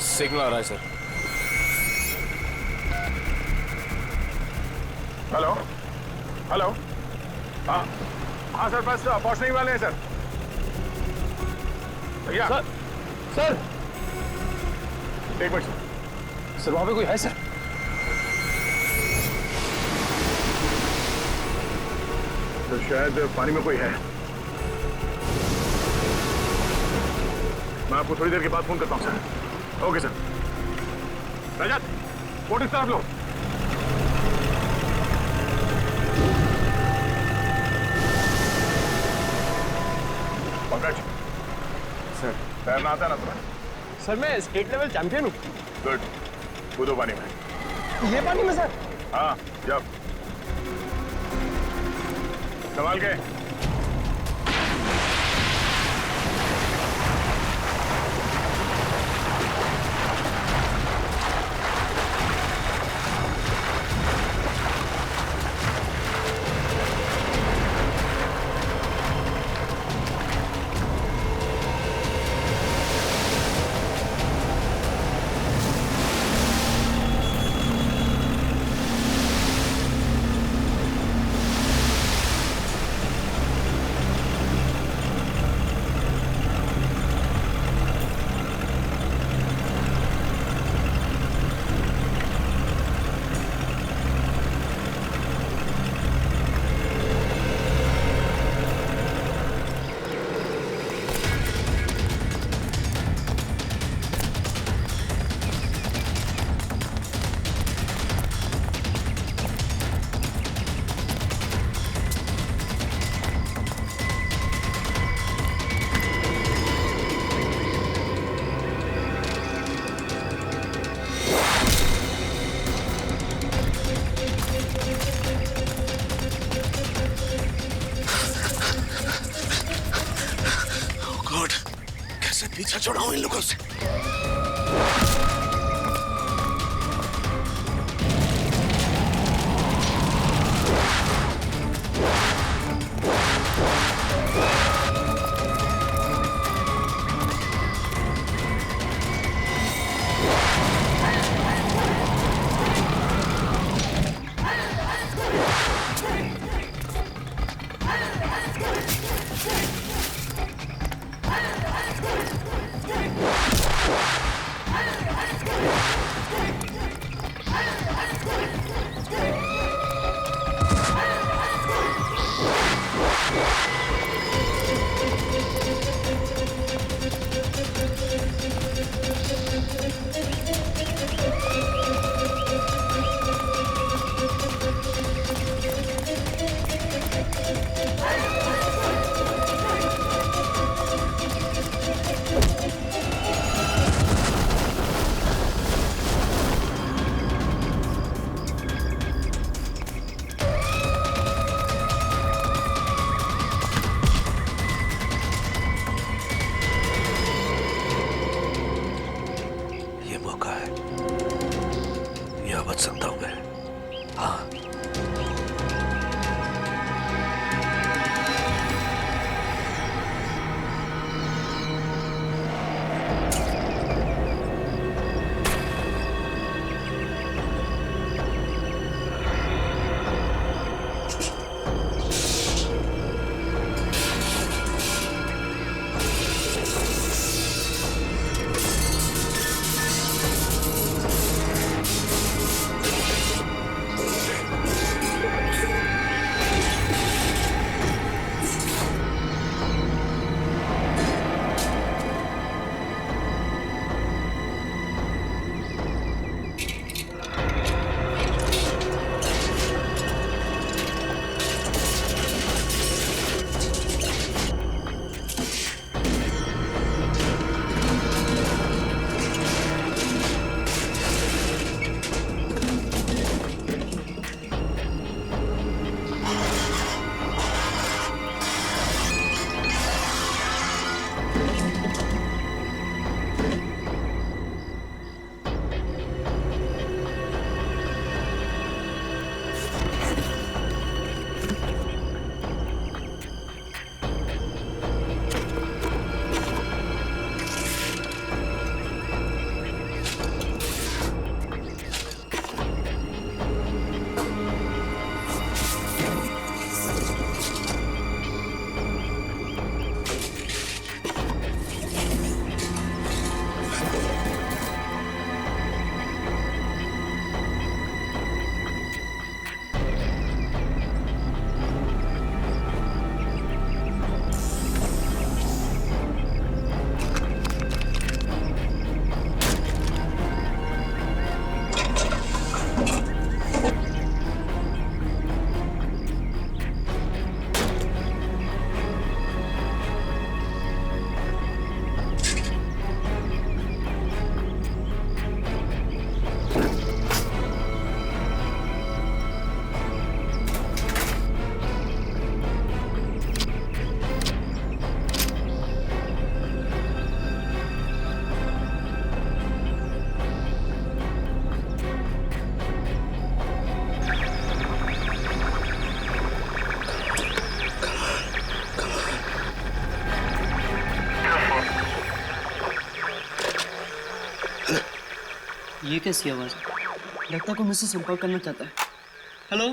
Signal आ रहा है sir. Hello hello. हाँ हाँ सर, बस पहुंचने ही वाले हैं सर। भैया सर एक मिनट सर, वहां पे कोई है सर? तो शायद पानी में कोई है। मैं आपको थोड़ी देर के बाद फोन करता हूं sir. Okay sir. Rajat, boat इस तरफ लो। पंकज सर। तैरना आता है ना तुम्हें? सर मैं स्टेट लेवल चैंपियन हूँ। गुड, कूदो पानी में। ये पानी में सर? हाँ, जब संभाल के। पीछा छोड़ाऊं इन लोगों से। बच सकता हूं मैं। हाँ, ये कैसी आवाज है? लगता है कोई मुझसे संपर्क करना चाहता है। Hello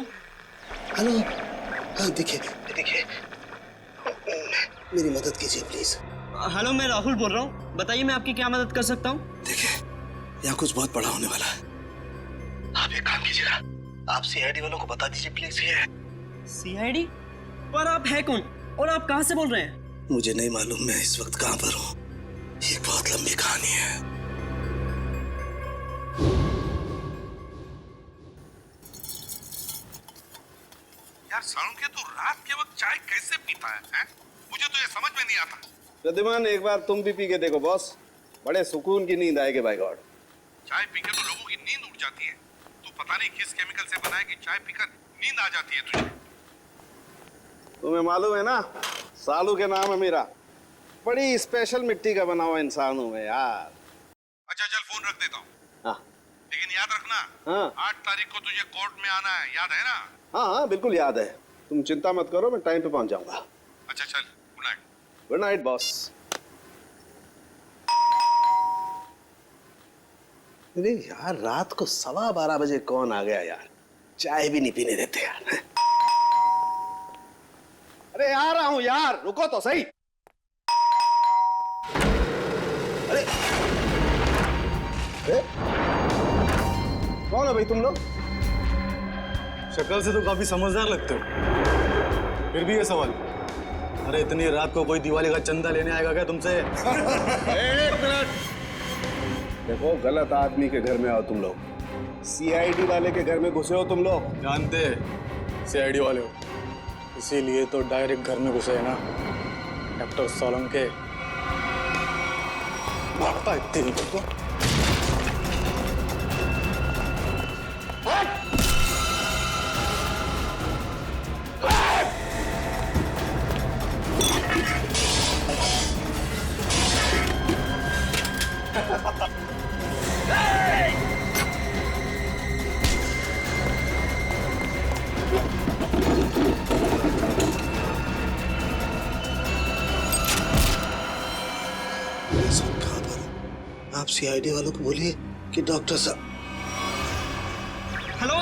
hello. हाँ देखिए देखिए, मेरी मदद कीजिए प्लीज। हेलो, मैं राहुल बोल रहा हूँ। बताइए मैं आपकी क्या मदद कर सकता हूँ? देखिए, यहाँ कुछ बहुत बड़ा होने वाला है। आप एक काम कीजिएगा, आप सीआईडी वालों को बता दीजिए प्लीज। ये सीआईडी? पर आप है कौन और आप कहाँ से बोल रहे हैं? मुझे नहीं मालूम मैं इस वक्त कहाँ पर हूँ। ये बहुत लंबी कहानी है। यार सालुंखे तू रात के वक्त चाय कैसे पीता है? मुझे तो ये समझ में नहीं आता। प्रद्युमन, एक बार तुम भी पी के देखो बॉस, बड़े सुकून की नींद आएगी बाय गॉड। चाय पीकर तो लोगों की नींद उड़ जाती है। तू पता नहीं किस केमिकल से बना है कि चाय पीकर नींद आ जाती है तुझे। तुम्हें मालूम है ना, सालू के नाम है मेरा। बड़ी स्पेशल मिट्टी का बना हुआ इंसान हूं मैं यार। अच्छा चल, फोन रख देता हूँ। हाँ लेकिन याद रखना, हाँ 8 तारीख को तुझे कोर्ट में आना है, याद है ना? हाँ हाँ बिल्कुल याद है। तुम चिंता मत करो, मैं टाइम पे पहुंच जाऊंगा। अच्छा चल, good night. Good night boss. अरे यार, रात को 12:15 बजे कौन आ गया यार? चाय भी नहीं पीने देते यार। अरे आ रहा हूं यार, रुको तो सही। अरे कौन है भाई तुम लोग? शक्ल से तो काफी समझदार लगते हो, फिर भी ये सवाल। अरे इतनी रात को कोई दिवाली का चंदा लेने आएगा क्या तुमसे? एक मिनट, देखो गलत आदमी के घर में आओ तुम लोग। सीआईडी वाले के घर में घुसे हो तुम लोग। जानते सीआईडी वाले हो, इसीलिए तो डायरेक्ट घर में घुसे है ना। डॉक्टर सोलंके भागता है तेरी को। आप सीआईडी वालों को बोलिए कि डॉक्टर साहब। हेलो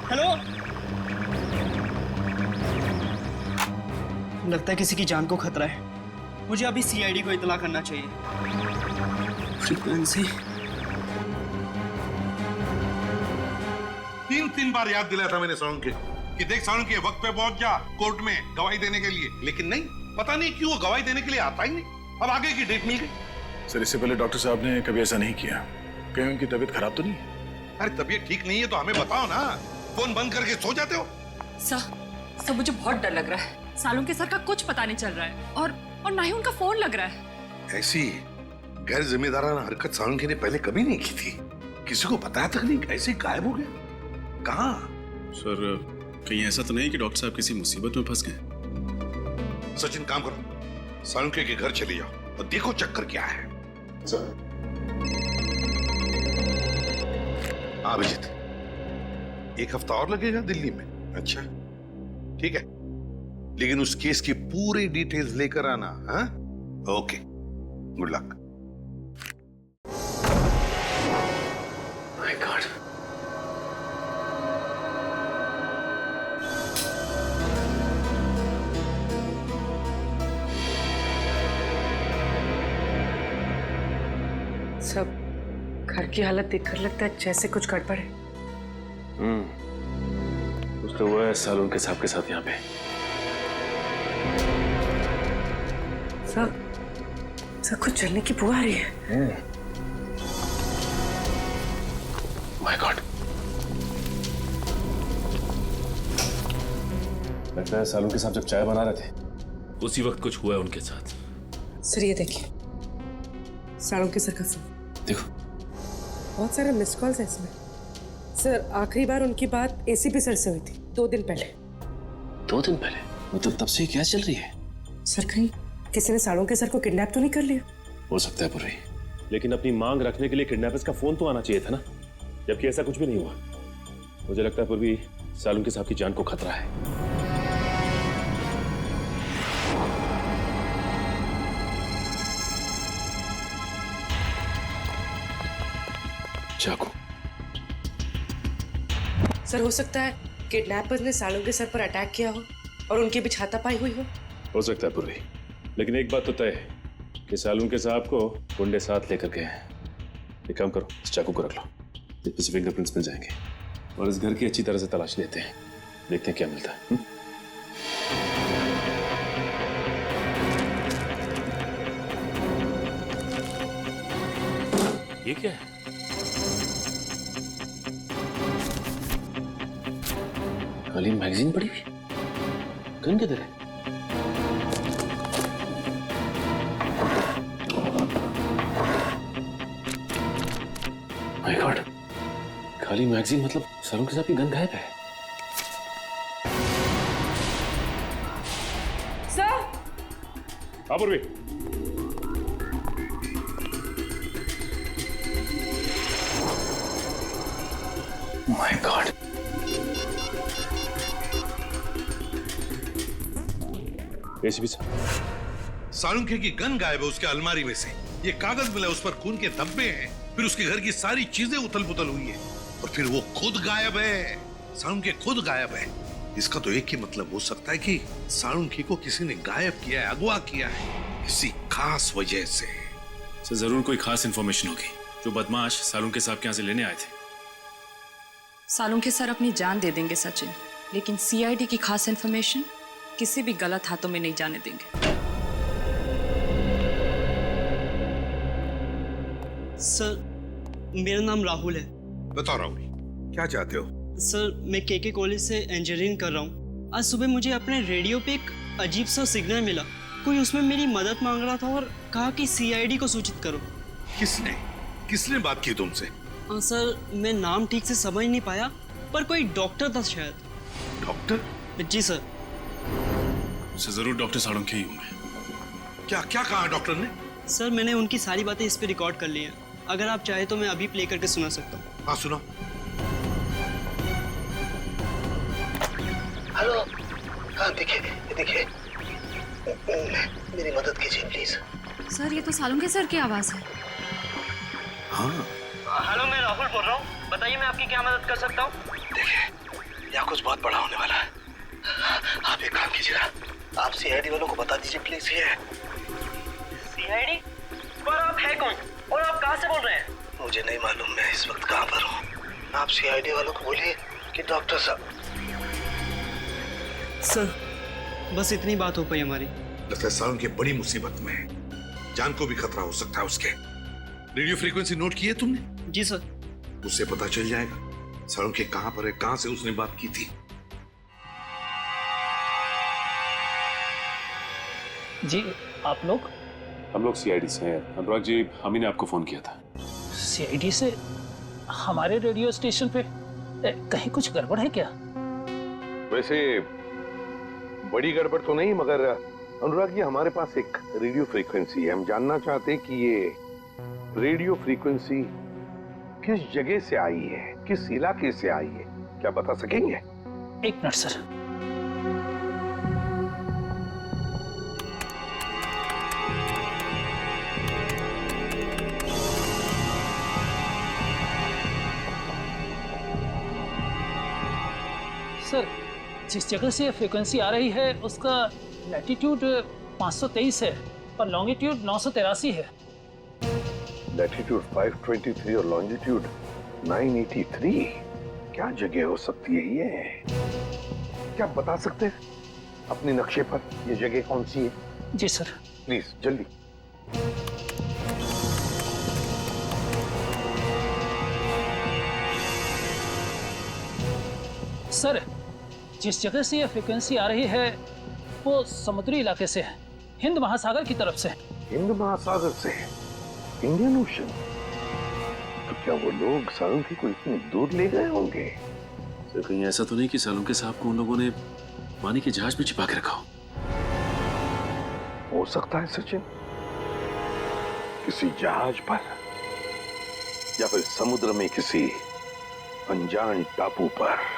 हेलो, लगता है किसी की जान को खतरा है। मुझे अभी सीआईडी को इत्तला करना चाहिए। फ्रीक्वेंसी 3 बार याद दिलाया था मैंने सालुंखे कि देख सालुंखे, वक्त पे पहुंच जा कोर्ट में गवाही देने के लिए, लेकिन नहीं, पता नहीं क्यों वो गवाही देने के लिए आता ही नहीं। अब आगे की डेट मिल गई। सर, इससे पहले डॉक्टर साहब ने कभी ऐसा नहीं किया। कहीं उनकी तबीयत खराब तो नहीं है? अरे तबीयत ठीक नहीं है तो हमें बताओ ना, फोन बंद करके सो जाते हो। सर मुझे बहुत डर लग रहा है। सालुंखे सर का कुछ पता नहीं चल रहा है और ना ही उनका फोन लग रहा है। ऐसी गैर जिम्मेदाराना हरकत सालुंखे ने पहले कभी नहीं की थी। किसी को बताया तक नहीं, ऐसे गायब हो गया। कहाँ? सर कहीं ऐसा तो नहीं कि डॉक्टर साहब किसी मुसीबत में फंस गए? सचिन, काम करो, सालुंखे के घर चले जाओ और देखो चक्कर क्या है। हाँ अभिजीत, 1 हफ्ता और लगेगा दिल्ली में। अच्छा ठीक है, लेकिन उस केस की पूरी डिटेल्स लेकर आना। हाँ okay, good luck. My God, सब घर की हालत देखकर लगता है जैसे कुछ गड़बड़ है। कुछ तो हुआ है सालुंखे साहब के साथ यहाँ पे। सब कुछ जलने की बुआ आ रही है। माय गॉड, लगता है सालुंखे साहब जब चाय बना रहे थे उसी वक्त कुछ हुआ है उनके साथ। सर ये देखिए, सालुंखे सर का फोन। देखो, बहुत सारे मिस कॉल्स है इसमें। सर आखिरी बार उनकी बात एसीपी सर से हुई थी 2 दिन पहले। 2 दिन पहले? मतलब तब से क्या चल रही है? सर कहीं किसी ने सालुंखे सर को किडनैप तो नहीं कर लिया? हो सकता है पुर्री, लेकिन अपनी मांग रखने के लिए किडनैपर्स का फोन तो आना चाहिए था ना, जबकि ऐसा कुछ भी नहीं हुआ। मुझे लगता है पुर्री सालुंखे साहब की जान को खतरा है। चाकू। सर हो सकता है किडनैपर्स ने सालों के सर पर अटैक किया हो और उनके बीच हाथापाई हुई हो सकता है पूर्वी, लेकिन एक बात तो तय है कि सालून के साहब को गुंडे साथ लेकर गए हैं। एक काम करो, इस चाकू को रख लो, इस पे फिंगरप्रिंट्स मिल जाएंगे और इस घर की अच्छी तरह से तलाश लेते हैं, देखते हैं क्या मिलता है। ये क्या है? खाली मैगजीन पड़ी हुई, गन किधर है? माय गॉड, खाली मैगजीन मतलब सालून के साथ की गन गायब है। सर हाँ पूर्वी, माय गॉड, एसीपी साहब, सालुंखे की गन गायब है उसके अलमारी में से। ये कागज मिला, उस पर खून के धब्बे हैं। फिर उसके घर की सारी चीजें उथल पुथल हुई है और फिर वो खुद गायब है। सालुंखे खुद गायब है। इसका तो एक ही मतलब हो सकता है कि सालुंखे को किसी ने गायब किया है, अगवा किया है किसी खास वजह से। सर जरूर कोई खास इंफॉर्मेशन होगी जो बदमाश सालुंखे साहब के यहाँ से लेने आए थे। सालुंखे सर अपनी जान दे देंगे सचिन, लेकिन सीआईडी की खास इंफॉर्मेशन किसी भी गलत हाथों में नहीं जाने देंगे। सर मेरा नाम राहुल है। बताओ राहुल, क्या चाहते हो? सर मैं केके कॉलेज से इंजीनियरिंग कर रहा हूँ। आज सुबह मुझे अपने रेडियो पे एक अजीब सा सिग्नल मिला। कोई उसमें मेरी मदद मांग रहा था और कहा कि सीआईडी को सूचित करो। किसने किसने बात की तुमसे? सर मैं नाम ठीक से समझ नहीं पाया, पर कोई डॉक्टर था शायद। डॉक्टर? जी सर। जरूर डॉक्टर सालुंखे ही होंगे। क्या क्या कहा डॉक्टर ने? सर मैंने उनकी सारी बातें इस पे रिकॉर्ड कर ली हैं। अगर आप चाहे तो मैं अभी प्ले करके सुना सकता हूँ। हाँ सुनो। हेलो, हाँ देखिए देखिए, मेरी मदद कीजिए प्लीज। सर ये तो सालुंखे सर की आवाज है। हाँ हेलो मैं राहुल बोल रहा हूँ, बताइए मैं आपकी क्या मदद कर सकता हूँ। देखिए यहाँ कुछ बहुत बड़ा होने वाला है। आप एक काम कीजिएगा, आप सीआईडी वालों को बता दीजिए प्लीज। ये सीआईडी? पर आप है कौन और आप कहाँ से बोल रहे हैं? मुझे नहीं मालूम मैं इस वक्त कहाँ पर हूँ। आप सीआईडी वालों को बोलिए कि डॉक्टर साहब। सर बस इतनी बात हो पाई हमारी। लगता है सालुंखे बड़ी मुसीबत में है, जान को भी खतरा हो सकता है उसके। रेडियो फ्रीक्वेंसी नोट की है तुमने? जी सर। उससे पता चल जाएगा सालुंखे कहाँ पर है, कहाँ से उसने बात की थी। जी आप लोग? हम लोग सीआईडी से हैं। अनुराग जी, हम ही ने आपको फोन किया था। सीआईडी से? हमारे रेडियो स्टेशन पे कहीं कुछ गड़बड़ है क्या? वैसे बड़ी गड़बड़ तो नहीं, मगर अनुराग जी हमारे पास एक रेडियो फ्रीक्वेंसी है। हम जानना चाहते हैं कि ये रेडियो फ्रीक्वेंसी किस जगह से आई है, किस इलाके से आई है, क्या बता सकेंगे? एक मिनट सर। सर जिस जगह से फ्रीक्वेंसी आ रही है उसका लैटिट्यूड 523 है और लॉन्गिट्यूड 983 है। लैटिट्यूड 523 और लॉन्जिट्यूड 983, क्या जगह हो सकती है ये? क्या आप बता सकते हैं अपने नक्शे पर ये जगह कौन सी है? जी सर। प्लीज जल्दी। सर जिस जगह से ये फ्रीक्वेंसी आ रही है वो समुद्री इलाके से है, हिंद महासागर की तरफ से। हिंद महासागर से? Indian ocean? तो क्या वो लोग सालुंखे को इतनी दूर ले गए होंगे? सर कहीं ऐसा तो नहीं कि सालुंखे साहब को उन लोगों ने पानी के जहाज में छिपा के रखा हो सकता है सचिन, किसी जहाज पर या फिर समुद्र में किसी अनजान टापू पर।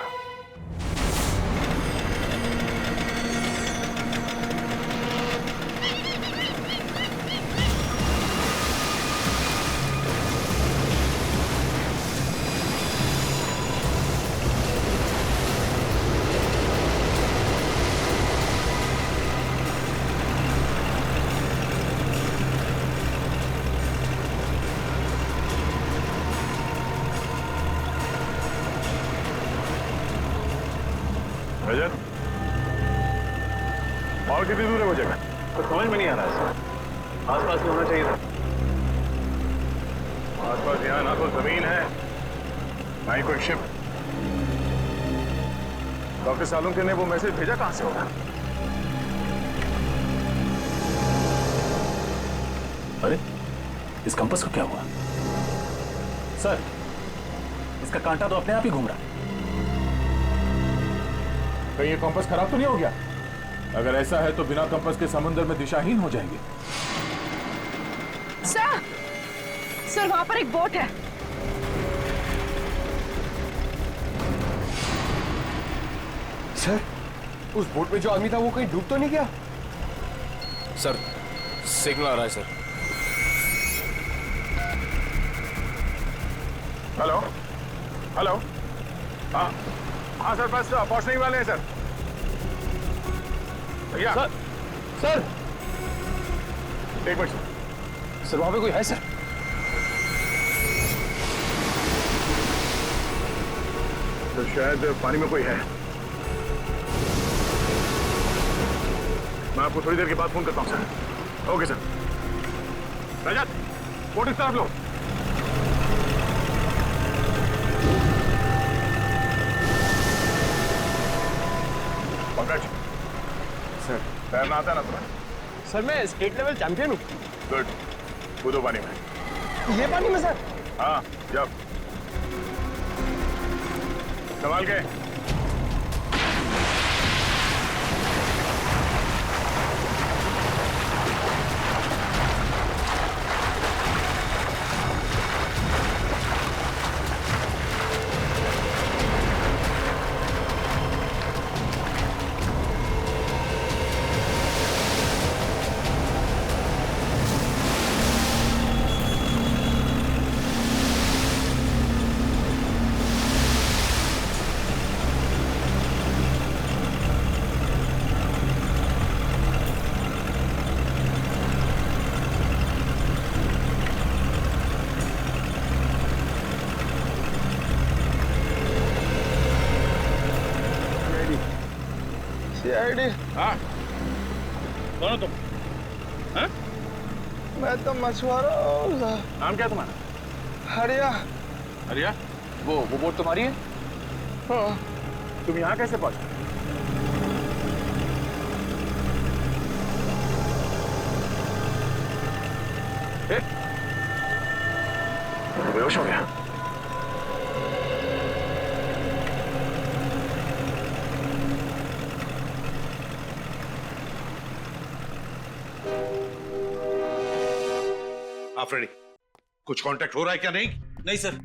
रजत, और कितनी दूर है वो जगह? कुछ समझ में नहीं आ रहा है सर। आसपास में होना चाहिए था। आसपास यहाँ ना तो जमीन है ना ही कोई शिप। डॉक्टर सालुंके ने वो मैसेज भेजा कहां से होगा? अरे इस कंपास को क्या हुआ? सर, इसका कांटा तो अपने आप ही घूम रहा है। कहीं ये कंपास खराब तो नहीं हो गया? अगर ऐसा है तो बिना कंपास के समुद्र में दिशाहीन हो जाएंगे। सर वहां पर एक बोट है। सर, उस बोट में जो आदमी था वो कहीं डूब तो नहीं गया? सर, सिग्नल आ रहा है सर। हेलो हेलो, हाँ हाँ सर, बस पहुंचने ही वाले हैं सर। भैया सर, सर एक मिनट सर, वहां पे कोई है सर? तो शायद पानी में कोई है। मैं आपको थोड़ी देर के बाद फोन करता हूं sir. Okay sir. Rajat, boat इस तरफ लो। पंकज सर, तैरना आता है ना तुम्हें? सर मैं स्टेट लेवल चैंपियन हूँ। गुड, कूदो पानी में। ये पानी में सर? हाँ, जब संभाल के। सीआईडी? हाँ, कौन हो तुम? हाँ? मैं तो मछुआरा हूँ। नाम क्या तुम्हारा? हरिया। हरिया? वो बोट तुम्हारी है? हाँ। तुम यहाँ कैसे पहुंचे? बेहोश हो गया। हाँ फ्रेडी, कुछ कांटेक्ट हो रहा है क्या? नहीं नहीं सर,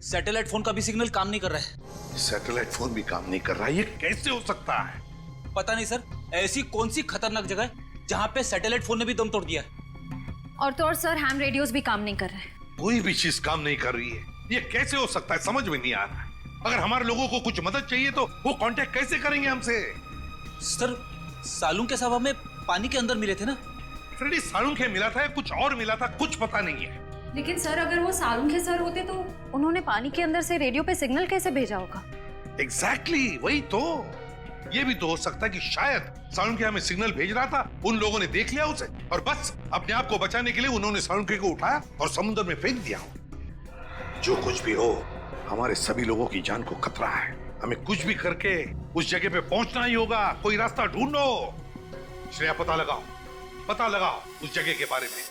सैटेलाइट फोन का भी सिग्नल काम नहीं कर रहा है। सैटेलाइट फोन भी काम नहीं कर रहा है? ये कैसे हो सकता है? पता नहीं सर, ऐसी कौन सी खतरनाक जगह है जहां पे सैटेलाइट फोन ने भी दम तोड़ दिया है। और तो और सर, हैम रेडियोस भी काम नहीं कर रहे हैं। कोई भी चीज काम नहीं कर रही है। ये कैसे हो सकता है? समझ में नहीं आ रहा है। अगर हमारे लोगों को कुछ मदद चाहिए तो वो कांटेक्ट कैसे करेंगे हमसे? सर, सालुंके के साहब हमें पानी के अंदर मिले थे ना। फ्रेडी, सालुंके मिला था या कुछ और मिला था, कुछ पता नहीं है। लेकिन सर, अगर वो सालुंके सर होते तो उन्होंने पानी के अंदर से रेडियो पे सिग्नल कैसे भेजा होगा? एग्जैक्टली, वही तो। ये भी तो हो सकता है कि शायद सालुंके हमें सिग्नल भेज रहा था, उन लोगों ने देख लिया उसे और बस अपने आप को बचाने के लिए उन्होंने सालुंके को उठाया और समुद्र में फेंक दिया। जो कुछ भी हो, हमारे सभी लोगों की जान को खतरा है। हमें कुछ भी करके उस जगह पे पहुंचना ही होगा। कोई रास्ता ढूंढो। श्रेया, पता लगाओ उस जगह के बारे में।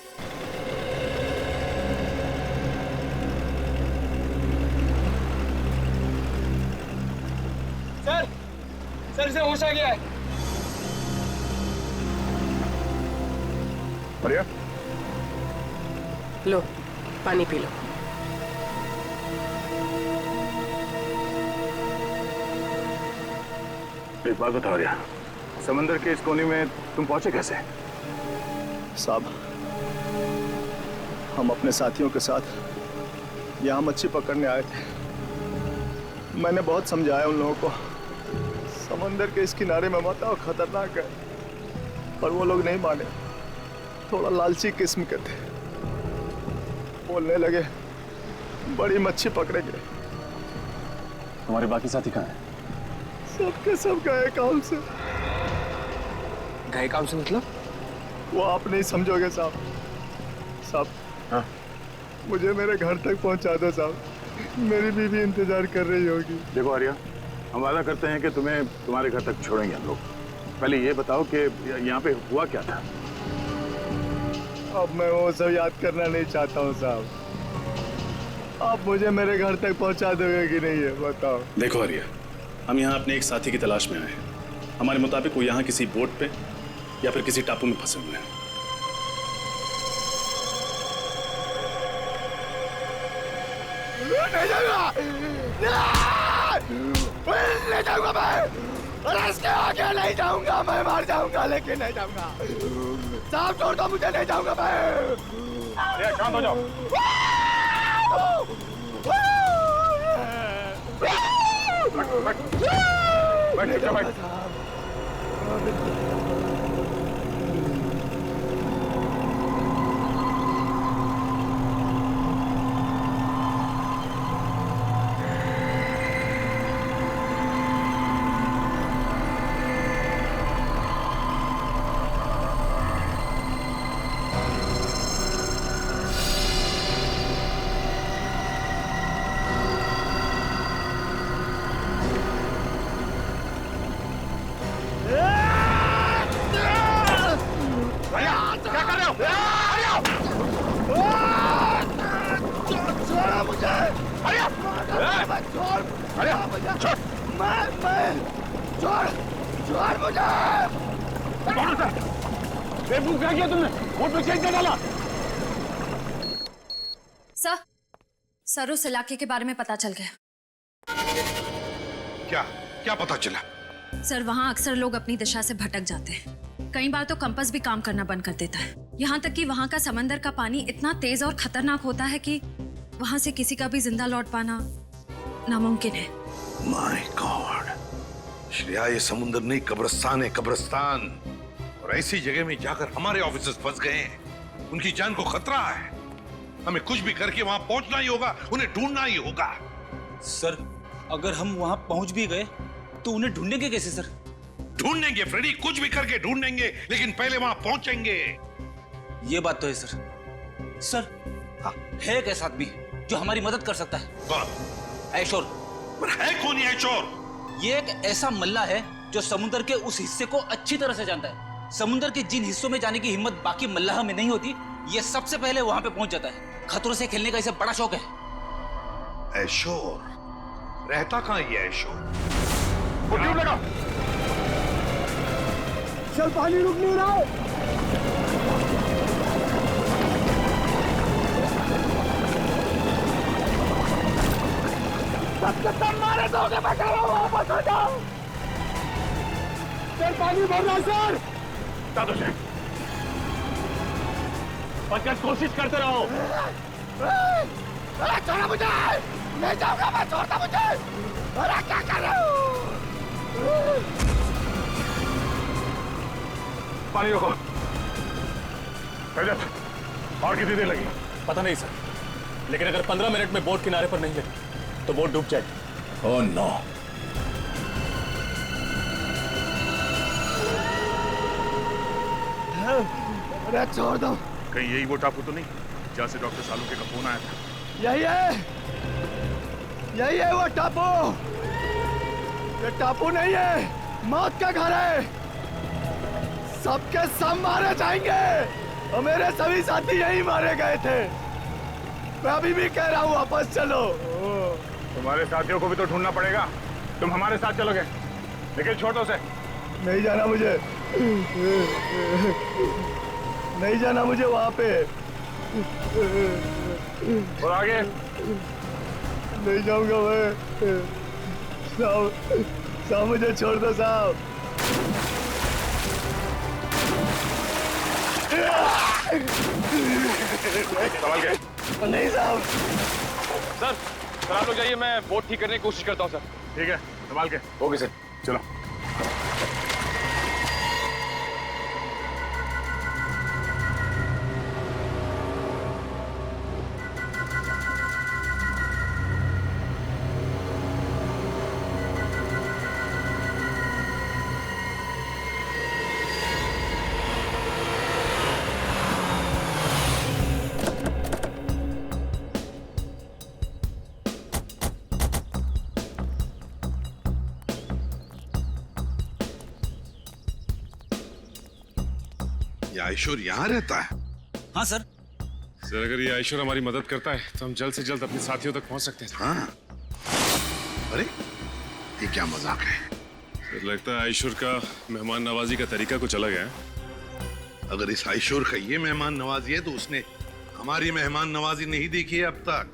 सर से होश आ गया है। बढ़िया, लो पानी पी लो। एक बात बताओ रिया, समंदर के इस कोने में तुम पहुंचे कैसे? साहब, हम अपने साथियों के साथ यहाँ मच्छी पकड़ने आए थे। मैंने बहुत समझाया उन लोगों को, समंदर के इस किनारे में मत आओ, खतरनाक है, पर वो लोग नहीं माने। थोड़ा लालची किस्म के थे। बोलने लगे बड़ी मच्छी पकड़ेंगे। हमारे बाकी साथी कहाँ हैं? सबके सब गए काम से। गए काम से मतलब? वो आप नहीं समझोगे साहब। साहब, हाँ? मुझे मेरे घर तक पहुंचा दो साहब, मेरी बीवी इंतजार कर रही होगी। देखो आर्या, हम वादा करते हैं कि तुम्हें तुम्हारे घर तक छोड़ेंगे हम लोग। पहले ये बताओ कि यहाँ पे हुआ क्या था? अब मैं वो सब याद करना नहीं चाहता हूँ साहब। आप मुझे मेरे घर तक पहुंचा दोगे कि नहीं, है बताओ। देखो आर्या, हम यहाँ अपने एक साथी की तलाश में आए हैं। हमारे मुताबिक वो यहाँ किसी बोट पे या फिर किसी टापू में फंसे हुए हैं। नहीं जाऊंगा, ले जाऊंगा मैं। अरे इसके आगे नहीं जाऊंगा, मैं मार जाऊंगा, लेकिन नहीं जाऊंगा। साहब छोड़ दो मुझे, नहीं जाऊंगा मैं। शांत हो जाओ। बैठ। सर, उस इलाके के बारे में पता चल गया। क्या क्या पता चला? सर, वहाँ अक्सर लोग अपनी दिशा से भटक जाते हैं। कई बार तो कंपास भी काम करना बंद कर देता है। यहाँ तक कि वहाँ का समंदर का पानी इतना तेज और खतरनाक होता है कि वहाँ से किसी का भी जिंदा लौट पाना नामुमकिन है। माय गॉड, श्रेया, ये समुंदर नहीं कब्रिस्तान है, कब्रिस्तान। और ऐसी जगह में जाकर हमारे ऑफिसर्स फंस गए हैं। उनकी जान को खतरा है। हमें कुछ भी करके वहां पहुंचना ही होगा, उन्हें ढूंढना ही होगा। सर, अगर हम वहां पहुंच भी गए तो उन्हें ढूंढेंगे कैसे सर? ढूंढेंगे फ्रेडी, कुछ भी करके ढूंढेंगे, लेकिन पहले वहां पहुंचेंगे। ये बात तो है सर। सर, हाँ, है एक ऐसा आदमी जो हमारी मदद कर सकता है। कौन? ऐशोर। पर है कौन ये ऐशोर? ये एक ऐसा मल्ला है जो समुद्र के उस हिस्से को अच्छी तरह से जानता है। समुद्र के जिन हिस्सों में जाने की हिम्मत बाकी मल्लाह में नहीं होती, ये सबसे पहले वहां पे पहुंच जाता है। खतरों से खेलने का इसे बड़ा शौक है। ऐशोर रहता कहाँ ये ऐशोर? लगा। चल, पानी रुक नहीं रहा है। सब मारे दोगे, मैं कह रहा हूँ वापस आ जाओ। सर, पानी भर रहा सर। दादू से बचकर कोशिश करते रहो। छोड़ा मुझे, नहीं जाऊंगा मैं, छोड़ता मुझे। अरे क्या कर रहे हो? पानी रोको। रजत, और कितनी देर लगी? पता नहीं सर, लेकिन अगर 15 मिनट में बोट किनारे पर नहीं लगी तो बोट डूब जाएगी। Oh no. अरे छोड़ दो। कहीं यही वो टापू तो नहीं जहाँ से डॉक्टर सालुंखे का फोन आया था? यही है वो टापू। ये टापू नहीं है, मौत का घर है। सबके सब मारे जाएंगे और मेरे सभी साथी यही मारे गए थे। मैं अभी भी कह रहा हूँ वापस चलो। तुम्हारे साथियों को भी तो ढूंढना पड़ेगा। तुम हमारे साथ चलोगे, लेकिन छोड़ दो उसे। नहीं जाना मुझे, नहीं जाना मुझे वहां पे। और आगे? नहीं जाऊंगा मैं। साहब मुझे छोड़ दो साहब। सवाल क्या? नहीं साहब। सर आप लोग जाइए, मैं बोट ठीक करने की कोशिश करता हूँ सर। ठीक है, संभाल के। ओके सर, चलो। ये आयशोर यहाँ रहता है? हाँ सर। सर अगर ये आयशोर हमारी मदद करता है तो हम जल्द से जल्द अपने साथियों तक पहुंच सकते हैं। हाँ। अरे ये क्या मजाक है? सर लगता है आयशोर का मेहमान नवाजी का तरीका कुछ अलग है। अगर इस आयशोर का ये मेहमान नवाजी है तो उसने हमारी मेहमान नवाजी नहीं देखी है अब तक।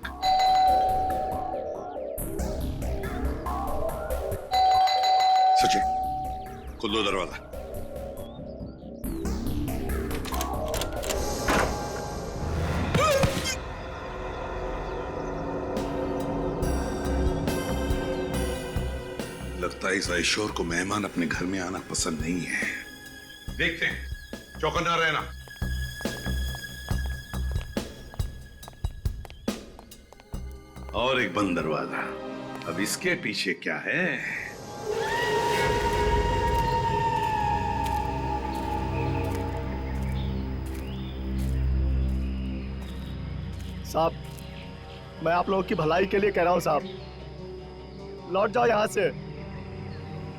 सचिन खोल दो दरवाजा। लगता है इस आयशोर को मेहमान अपने घर में आना पसंद नहीं है। देखते हैं, चौकन्ना रहना। और एक बंद दरवाजा। अब इसके पीछे क्या है? साहब, मैं आप लोगों की भलाई के लिए कह रहा हूं साहब, लौट जाओ यहां से।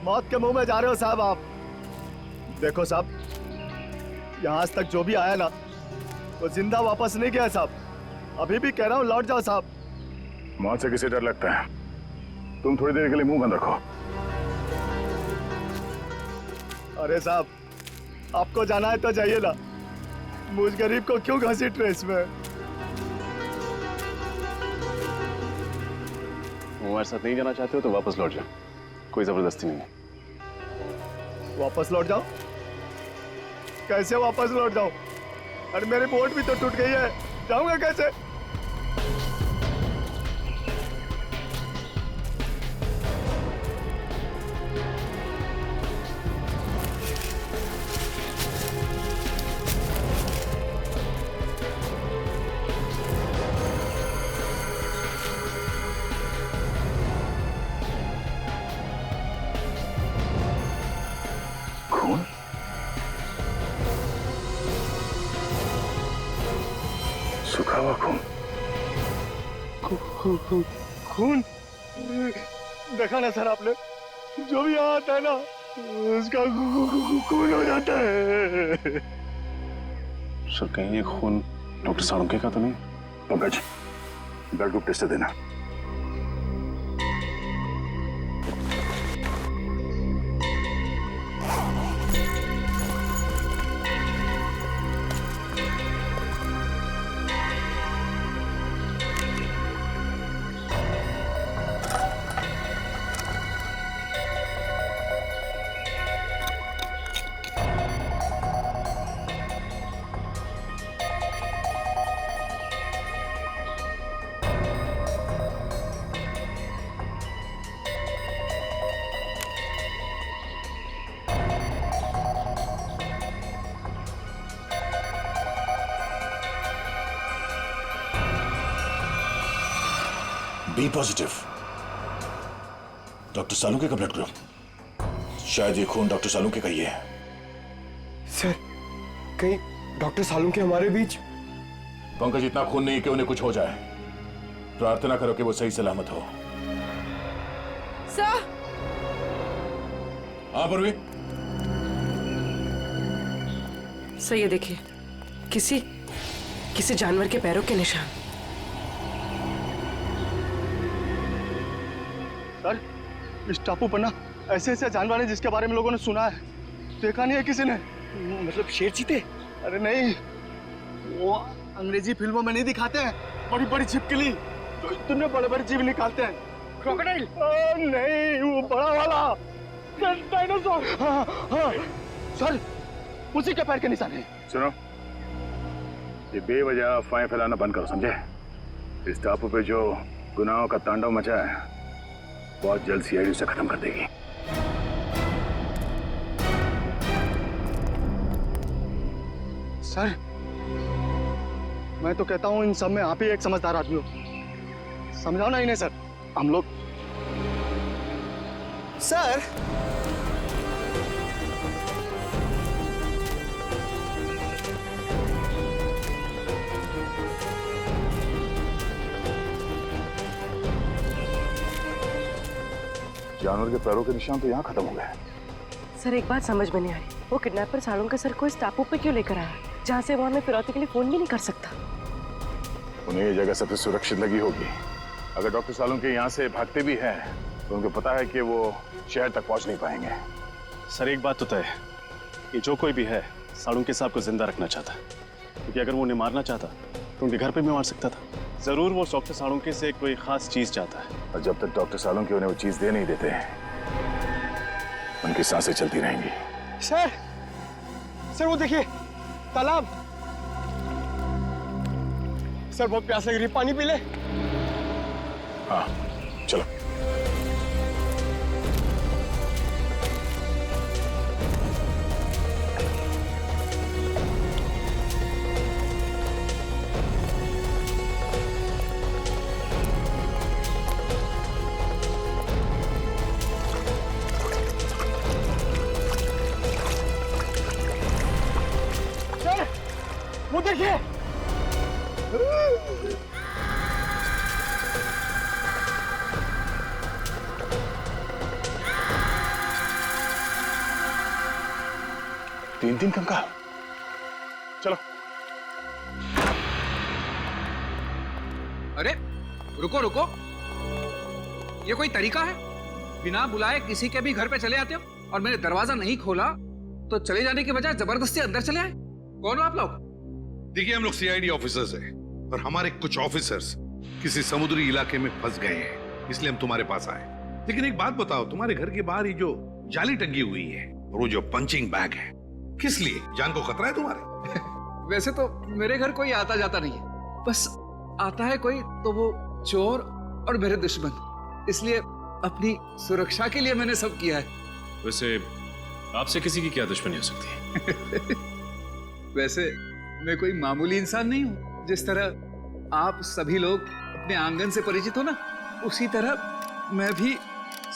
मौत के मुंह में जा रहे हो साहब आप। देखो साहब, यहां आज तक जो भी आया ना वो जिंदा वापस नहीं गया साहब। अभी भी कह रहा हूं लौट जाओ साहब। मौत से किसे डर लगता है? तुम थोड़ी देर के लिए मुंह बंद रखो। अरे साहब, आपको जाना है तो जाइए ना, मुझ गरीब को क्यों घसीट रहे इसमें? हमारे साथ नहीं जाना चाहते हो तो वापस लौट जाओ, कोई जबरदस्ती नहीं है। वापस लौट जाओ? कैसे वापस लौट जाओ? अरे मेरी बोट भी तो टूट गई है, जाऊंगा कैसे? खून? सूखा हुआ खून? खून? देखा ना सर आपने, जो भी यहाँ आता है ना उसका खून हो जाता है। सर कहीं ये खून डॉक्टर सालुंके का तो नहीं? पंकज, ब्लड ग्रुप टेस्ट देना। बी पॉजिटिव, डॉक्टर सालुंके का ब्लड ग्रुप। शायद ये खून डॉक्टर सालुंके का ही है। सर, कहीं डॉक्टर सालुंके हमारे बीच? पंकज, इतना खून नहीं कि उन्हें कुछ हो जाए। प्रार्थना करो कि वो सही सलामत हो। सर! हाँ परवी? सर ये देखिए, किसी जानवर के पैरों के निशान। सर, इस टापू पर ना ऐसे ऐसे जानवर हैं जिसके बारे में लोगों ने सुना है, देखा नहीं है किसी ने। मतलब शेर चीते? अरे नहीं, वो अंग्रेजी फिल्मों में नहीं दिखाते हैं, बड़ी बड़ी छिपकली तो इतने बड़े बड़े जीव निकालते हैं। क्रोकोडाइल? नहीं, वो बड़ा वाला डायनासोर। हाँ, हाँ। सर, उसी के पैर के निशान है। सुनो, ये बेवजह अफवाहें फैलाना बंद करो, समझे? इस टापू पे जो गुनाहों का तांडव मचा है बहुत जल्द सीआईडी उसे खत्म कर देगी। सर, मैं तो कहता हूँ इन सब में आप ही एक समझदार आदमी हो। समझाओ ना इन्हें सर। हम लोग सर, जानवर के पैरों के निशान तो यहाँ खत्म हो गए। सर एक बात समझ में नहीं आ रही, वो किडनैपर सालुंके सर को इस टापू पे क्यों लेकर आया, जहाँ से वो हमें फिरौती के लिए फोन भी नहीं कर सकता। उन्हें ये जगह सबसे सुरक्षित लगी होगी। अगर डॉक्टर सालुंके यहाँ से भागते भी हैं तो उनको पता है कि वो शहर तक पहुंच नहीं पाएंगे। सर एक बात तो तय है, ये जो कोई भी है सालुंके साहब को जिंदा रखना चाहता है, क्योंकि अगर वो उन्हें मारना चाहता तो उनके घर पे भी मार सकता था। जरूर वो डॉक्टर सालुंके से कोई खास चीज चाहता है, और जब तक डॉक्टर सालुंके उन्हें वो चीज दे नहीं देते उनकी सांसें चलती रहेंगी। सर सर वो देखिए तालाब। सर बहुत प्यास लग रही है, पानी पी ले। हाँ चलो। सर वो देखिए। तीन कंकाल। चलो। अरे रुको रुको, ये कोई तरीका है? बिना बुलाए किसी के भी घर पे चले आते हो और मैंने दरवाजा नहीं खोला तो चले जाने की बजाय जबरदस्ती अंदर चले आए। कौन हो आप लोग? देखिए हम लोग सीआईडी ऑफिसर्स हैं और हमारे कुछ ऑफिसर्स किसी समुद्री इलाके में फंस गए हैं, इसलिए हम तुम्हारे पास आए। लेकिन एक बात बताओ, तुम्हारे घर के बाहर ये जो जाली टंगी हुई है और वो जो पंचिंग बैग है, किस लिए? जान को खतरा है तुम्हारे? वैसे तो मेरे घर कोई आता जाता नहीं है, बस आता है कोई तो वो चोर और मेरे दुश्मन, इसलिए अपनी सुरक्षा के लिए मैंने सब किया है। वैसे आपसे किसी की क्या दुश्मनी हो सकती है? वैसे मैं कोई मामूली इंसान नहीं हूं। जिस तरह आप सभी लोग अपने आंगन से परिचित हो ना, उसी तरह मैं भी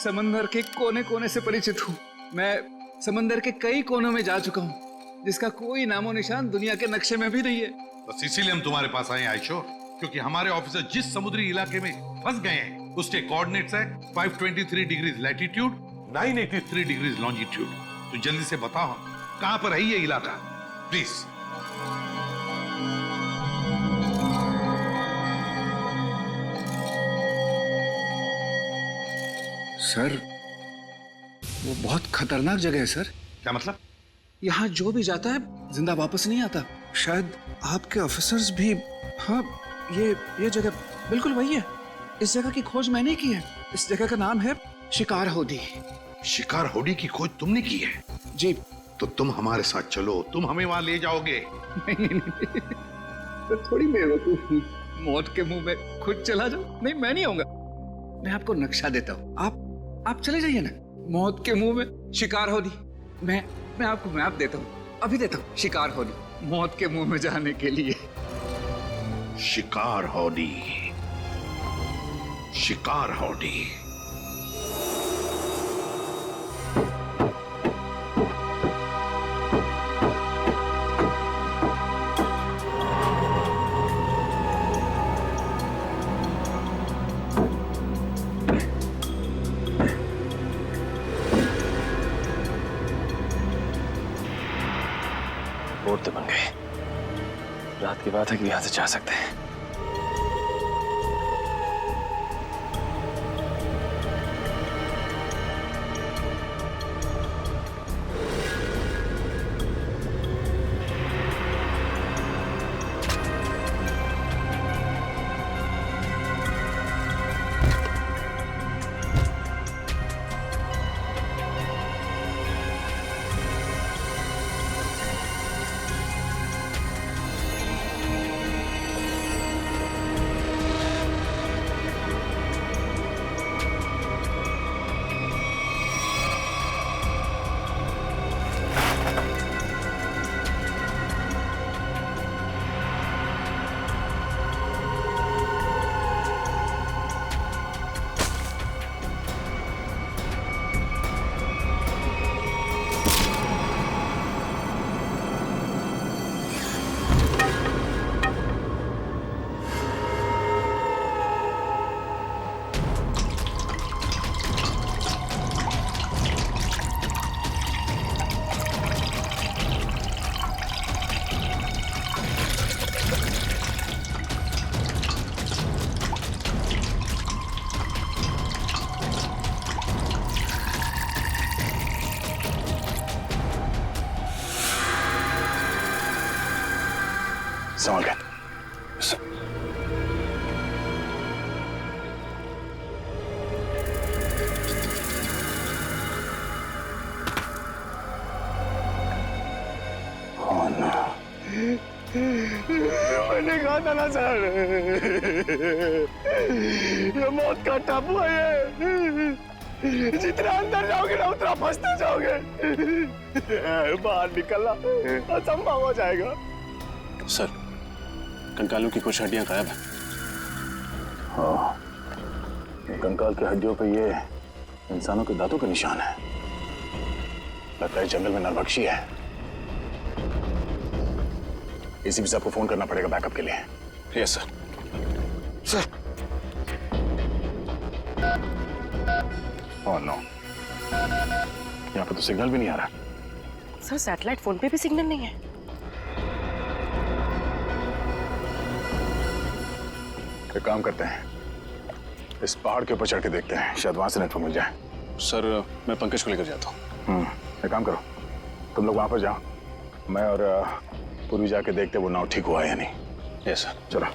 समंदर के कोने कोने से परिचित हूँ। मैं समंदर के कई कोनों में जा चुका हूँ, जिसका कोई नामो निशान दुनिया के नक्शे में भी नहीं है। बस इसीलिए हम तुम्हारे पास आए आयशो, क्योंकि हमारे ऑफिसर जिस समुद्री इलाके में फंस गए हैं उसके कोऑर्डिनेट्स है 523 डिग्रीज लैटिट्यूड, 983 डिग्रीज लॉन्जिट्यूड। तो जल्दी से बताओ कहां पर है ये इलाका, प्लीज। सर वो बहुत खतरनाक जगह है सर। क्या मतलब? यहाँ जो भी जाता है जिंदा वापस नहीं आता। शायद आपके ऑफिसर्स भी। हाँ ये जगह बिल्कुल वही है। इस जगह की खोज मैंने की है। इस जगह का नाम है शिकार होडी। शिकार होडी की खोज तुमने की है? जी। तो तुम हमारे साथ चलो, तुम हमें वहां ले जाओगे। नहीं तो थोड़ी बेवकूफ हूँ, मौत के मुंह में खुद चला जाओ। नहीं मैं नहीं आऊंगा, मैं आपको नक्शा देता हूँ, आप चले जाइए ना। मौत के मुंह में शिकार होडी। मैं आपको मैप देता हूँ, अभी देता हूँ। शिकार होडी, मौत के मुंह में जाने के लिए। शिकार होडी, शिकार होडी। बोर्ड तो बन गए। रात की बात है कि यहां से जा सकते हैं। संभाल के। मैंने कहा था ना सर, ये मौत का टापू है ये। जितना अंदर जाओगे ना उतना फंसते जाओगे। बाहर निकलना असंभव हो जाएगा। सर, कंकालों की कुछ हड्डियां गायब हैं। हाँ, कंकाल की हड्डियों पे ये इंसानों के दांतों के निशान है। लगता है जंगल में नरभक्षी है। एसीपी साहब को फोन करना पड़ेगा बैकअप के लिए। Yes sir. Sir. Oh no, यहाँ पे तो सिग्नल भी नहीं आ रहा। सर सैटेलाइट फोन पे भी सिग्नल नहीं है। एक काम करते हैं, इस पहाड़ के ऊपर चढ़ के देखते हैं, शायद वहां से नेटवर्क मिल जाए। सर, मैं पंकज को लेकर जाता हूँ। एक काम करो, तुम लोग वहां पर जाओ, मैं और पूर्वी जाके देखते वो नाव ठीक हुआ है या नहीं। Yes sir. चलो।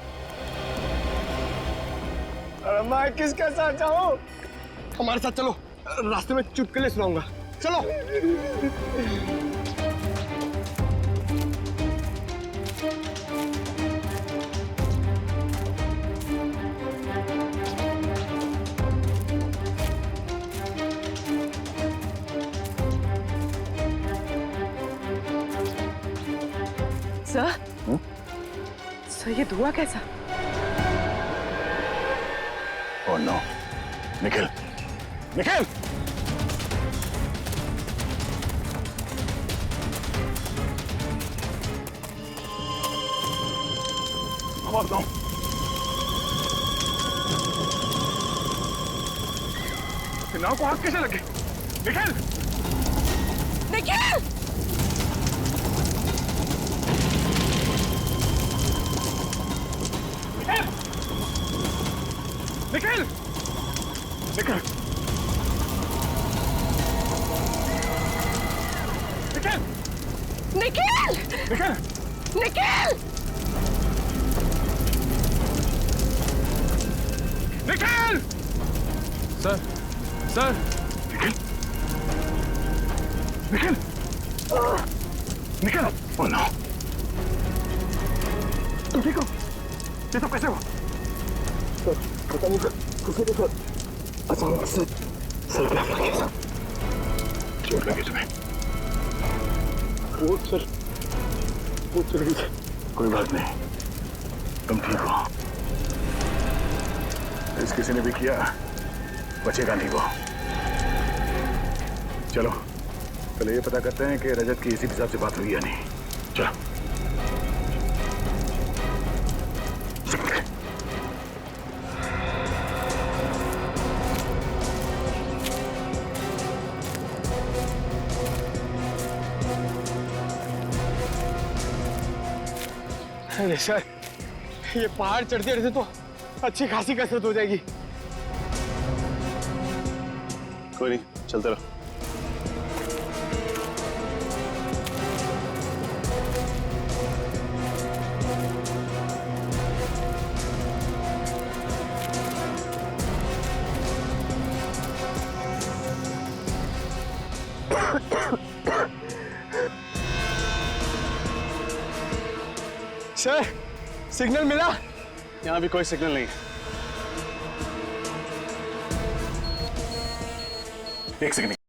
अरे मैं किसके साथ जाऊं? हमारे साथ चलो, रास्ते में चुटकुले सुनाऊंगा। चलो। सर, सर ये धुआं कैसा? Oh no, Nikhil, Nikhil! अब आओ। नाव को आग कैसे लगे? Nikhil! Nikhil! Nikhil! Nikhil! Nikhil! Nikhil! Nikhil! Nikhil! Nikhil! Sir, sir! Nikhil! Nikhil! Nikhil! Oh no! तुम ठीक हो? ये सब कैसे हुआ? पता नहीं सर, किसी के साथ अचानक से सर क्या लग गया सर। चोट लगी तुम्हें? वो सर, वो चल गई। कोई बात नहीं, तुम ठीक हो। इस किसी ने भी किया, बचेगा नहीं वो। चलो, पहले ये पता करते हैं कि रजत की एसीपी साहब से बात हुई या नहीं। चलो। अरे सर, ये पहाड़ चढ़ते चढ़ते तो अच्छी खासी कसरत हो जाएगी। कोई नहीं, चलते रहो। सर, सिग्नल मिला? यहाँ भी कोई सिग्नल नहीं है। एक सेकंड।